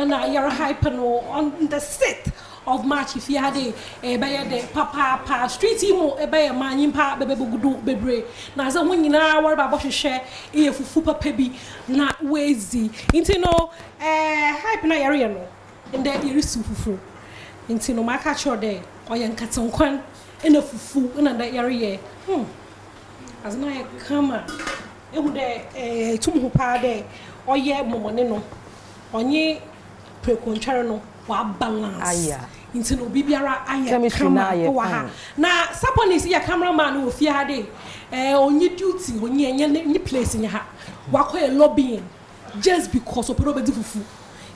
na you're hyper no on the 6th of March if you had a by papa street imo e by man pa bebegudu bebre na za won nyina wor ba bo hwehwe e fufu papa bi na wezi nti no hype na yare no inde yiri su fufu nti no maka cho de oyen katankwan ina fufu ina da yare ye azna ye kama ehu de tum ho pa de oye momone no onye prekontware no wa balance aya into no bibiara aya camera wa ha na saponis ya cameraman wo fie ha de onye duty onye enye place nya ha wa ko e lobbying just because opero be fufu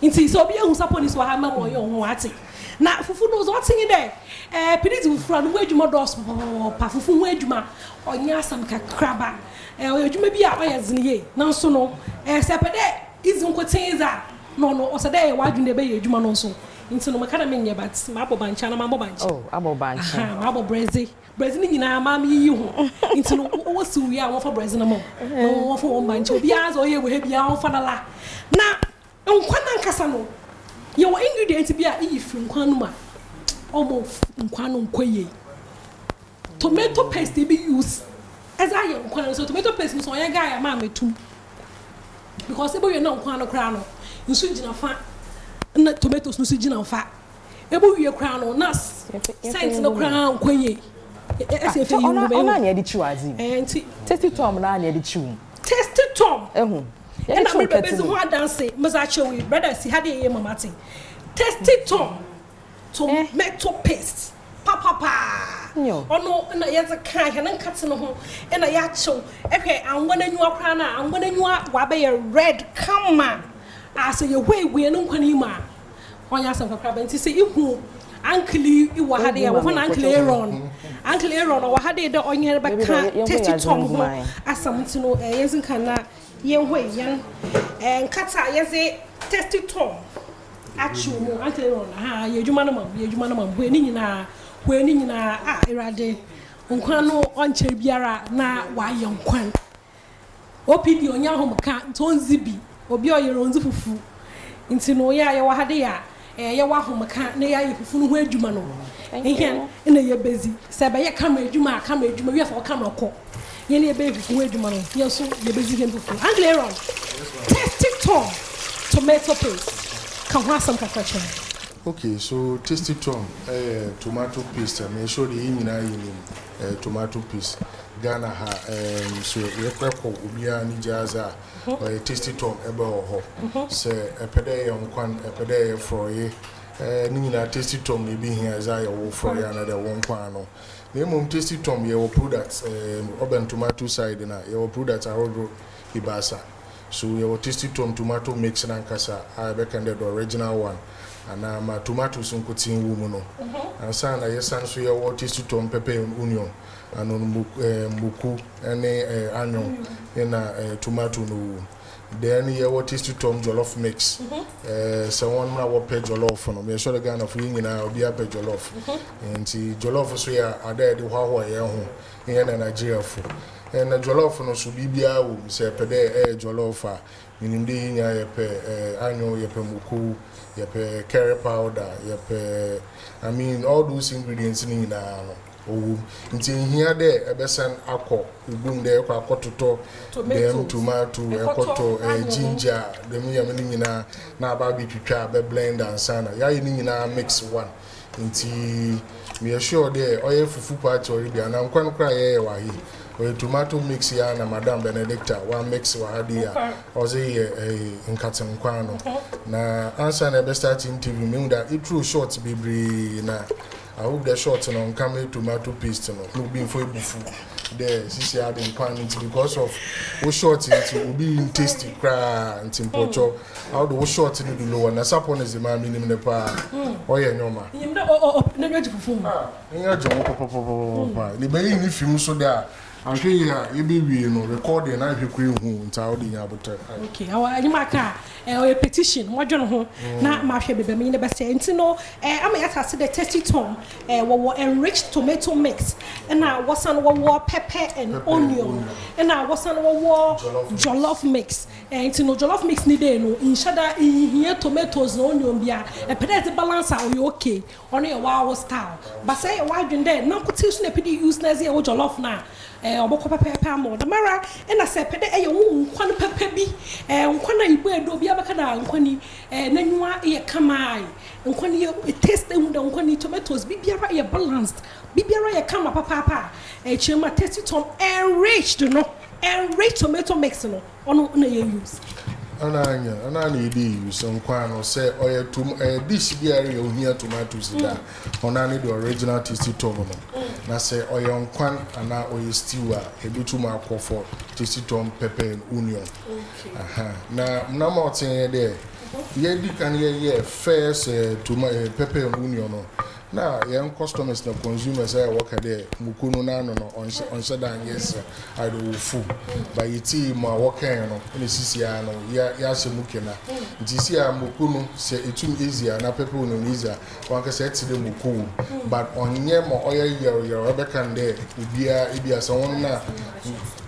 into so bi ehun saponis wa ha ma mo ye ho ate na fufu no so atin de piditi fufu no adwuma dos pa fufu ho adwuma onye asam kakraba adwuma bi a oye ziniye na so no sepede izin ko tinza no osade wa adwuma be ye adwuma no so into no makana menye but mabo bancha na mabo bancha oh abo bancha mabo brezi ni nyina ma mi yi ho into no wo siwi a wo fa brezi na mo no wo fa wo bancha obi azo ye we bia wo fa na la na nkwa na nkasa no ye wo ingredient bia e fi nkwa no ma omo nkwa no nkwaye tomato paste be use as I am nkwa so tomato paste so ye ga ya ma metum because ebo ye na nkwa no kra no nsu gina fa na tomatoes no sigina fa ebo wie kra no nas scent no kra nkwenye ese fe yu be ona anya di chiwazi enti tasty tom na anya di chiwu tasty tom ehu ya na me bebe zo dance maza chewi brother si hade ye mama tin tasty tom tomato paste pa ono na yeza kan he na nkate no ho na ya chew ehwe anwana nyua kra na anwana nyua wa be red kama asa ye we no nkwani ma onya sam kakra ba nti se ihu ankli iwa hade ya wo fa na ankli Aaron wa hade de onye be ka tasty tom ho asam nti no yezin kan na ye hwe yan nkata yeze tasty tom achu mo ankli Aaron ha ye dwuma no mam hwe ni nyina irade nkwan no onche biara na wa ye nkwan opidi onya ho mka ntonzi bi obi oyero nzi fufu nti no ya ye wa hade ya ye wa homaka na ya ye fufu no ho adwuma no ehia na ye bezi se be ye kama adwuma wi fa kama ko ye na ye be fufu ho adwuma no ye so ye bezi hem fufu Aaron tasty tom tomato paste kan ho asam kakra. Okay, so tasty tom tomato paste me show the nyina yini tomato paste Ghana ha so rekweko obia ni jaza tasty tom ebe ho se epede ye nkwan epede ye froye ni nyina tasty tom ne bi hia za ye wo froye na de wo nkwan no na mum tasty tom ye wo products oben tomato side na ye wo products ahodo ibasa so ye wo tasty tom tomato mix na nkasa I reckon the original one and my tomatoes nkotin wo mu no ansa na ye san so ye wo tasty tom pepper onion and muku ene onion na tomato no then ye what tasty tom jollof mix so one na wo pe jollof no me sure Ghana for nyina obi a pe jollof enti jollof so ya ada de hwa ye ho ye na Nigeria fo na jollof no so bibia wo se pe de jollof a minimde nya ye pe onion ye pe muku ye pe curry powder ye pe I mean all those ingredients ni na no nti hia de ebesen akọ ubum de ekọ akototo dem tomato ekoto ginger dem yam ni nyina na aba bi twitwa be blend and sana ya yi ni nyina mix one nti me sure de oye fufu party ori bia na nkwan kra ye wa hi oye tomato mix ya na madam Benedicta one mix wa hadi ya oze ye nkate nkwan no na answer na be start interview me that it true short bibri na I hope the short on camera tomato paste no be for bufu there sisi had in pan because of what short it will be tasty cra and timpocho how the short in the lower na sapon is the man minimum the pa oye nyoma na ready fufu nya jo papa the be ni film so there ahwe ya ye be wie no recording na ahwe kwen hu nta odi nya bote okay awa anyima ka or a petition modern ho na ma hwe bebe me ne be say nti no am yata se the tasty tom wo enriched tomato mix na wasan wo pepper and onion na wasan wo jollof mix nti no jollof mix ni dey no inshada here tomatoes no onion bia e pede balance are okay on your wow style but say why dwen there na kote so na pede use na ze wo jollof na oboko pepper mo the mara na say pede e wo nkwan pepper bi nkwan ibo edo bia baka na nkwani nanwa ye kamai nkwani ye taste hu da nkwani tomatoes bi biara ye balanced bi biara ye kama papa chema tasty tom enriched no enriched tomato mix no ono na ye use ana dey use nkwan no say oye dish biara ye ohia tomatoes da ona ne the original tasty tom no na say oye nkwan ana oye stew a ebitum akofo tasty tom pepper and onion na mountain there ye di kan ye first pepper and onion no na young customers na consumers work there mukuno na no on dan yes I do full by iti ma work no ni sisi ya no ya se mukena ntisi ya mukuno se etum easier na pepper no easier wan ka se tide muku but onye mo oya ye be kan there ubia so won na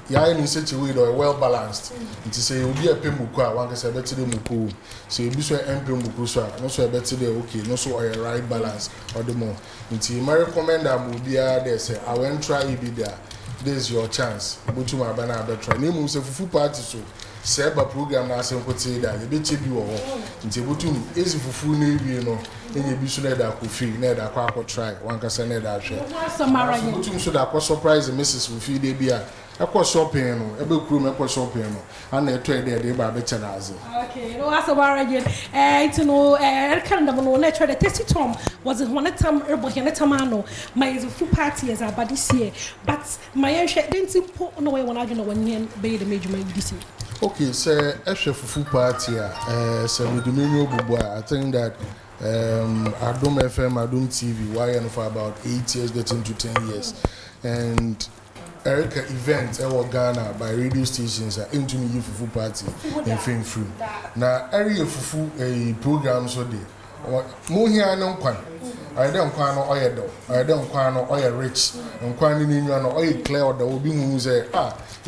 ya in such a way or well balanced it is say obi a pembuku a wan ka say better dem muku so ebi so empembuku so no so better dey okay no so or right balance or the more nti my recommend am obi a dey say I won't try it be there this is your chance butu ma ba na better na emu say fufu party so say ba program na say nkote da e be chebi wo ho nti butu ezi fufu na ewie no enye bi so na da kofi na da kwa try wan ka say na da hwe butu so da kwa surprise Mrs. Fufi dey bia ekwa shopping no ebe kuru ekwa shopping no ana eto ede de ba be chanaze okay no asa baragin it no kind of no na try the tasty tom was one time erbo hene tamano my full party as about this year but my didn't po no way when I know when be the major this year okay say ehwe fufu party say we do menu bubu I think that Adom FM Adom TV why for about 8 years getting to 10 years and Erica event Ghana by radio stations into me fufu party in film free. Now area fufu a program so dey. Mo hia no kwan. I don't kwan no oye do. I don't kwan no oye rich. Nkwan ni nwa no oye clear do obi hu say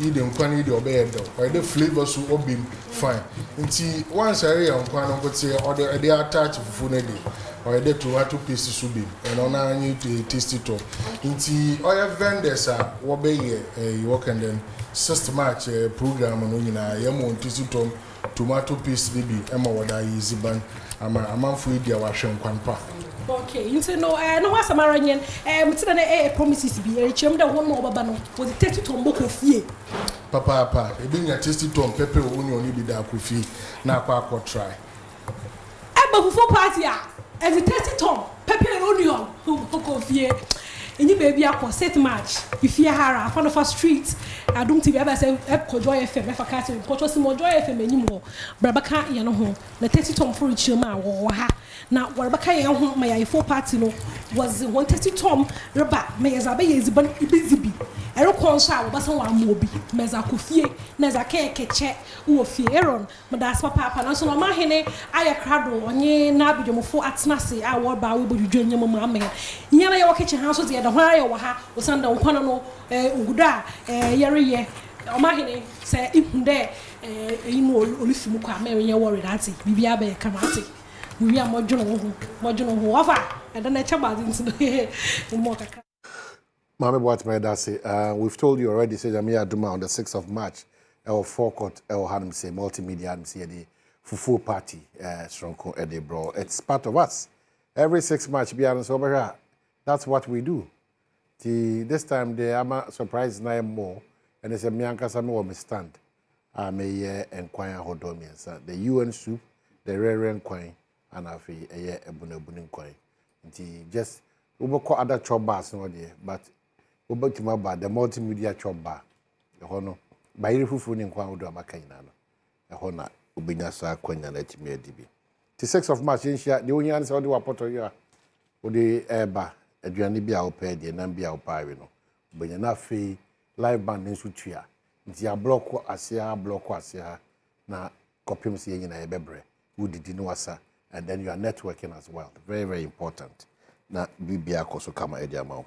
e dey nkwan e dey obey do. I dey flavor so obi fine. Nti once area nkwan no go say or dey attach fufu na dey. Or the tomato paste soup and on any tasty top. Inti oil vendors are what be you work and then system match program on yamo tasty tom tomato paste baby Emma wada easy ban ama for dia wa hwen kwanpa. Okay, you say no no was a maranyan mutana promises be chem da one more baba no was the tasty tom boko fie. Papa e be nya tasty tom pepper onion bi da kofi na akwa try. Eba fufu party as a tasty tom pepper and onion boko fie. Any baby akọ set match if you hara fan of a street Adom TV aba say Joy FM e fa ka say ko so mo Joy FM enyim ho brabaka ye no ho na tasty tom for chioma wo ha na warabaka ye ho ma ya 4 party no was one tasty tom reba me yaza ba ye ziban ibizibi ero konso a wo ba san wa ma obi meza ko fie na za ka keche wo fie eron mo da aspa papa na so no ma hene aye krado onye na abidwomfo atnase a wo ba wo bodwudwo nyam mu amen nyana ye wo keche ha so ze da hwan ye wo ha wo san da nkwana no nguda yere ye o ma hene se ihunde inu olifimu kwa me ye worry that bibia be kamate we are mojono ho ofa and then chaba into more kaka Mama what my dad say we've told you already say Jamia Adoma on the 6th of March our forecourt our hanum say multimedia hanum say the Fufuo party stronko e dey bro it's part of us every 6 March be so over that's what we do this time they am surprise na more and they say me ankasa me wo me stand me enquire hodomiensa the UN soup the rare enquire and afi ebunebuni enquire nti just uboko other chop bars no there but ubetima ba the multimedia chop bar ho no ba yiri fufu ni nkwa odo abaka nyina no ho na ubenya sa kwanya na timi adibi the 6th of March inshia the only answer odi wapoto yo odi eba aduane bi a opa de na bi a opa awe no ubenya na afi live band nso tua nti a block asia na Kopim si yenya na ebebre. Who did you know asa? And then you are networking as well. Very, very important. Na bibia koso kama edi amao.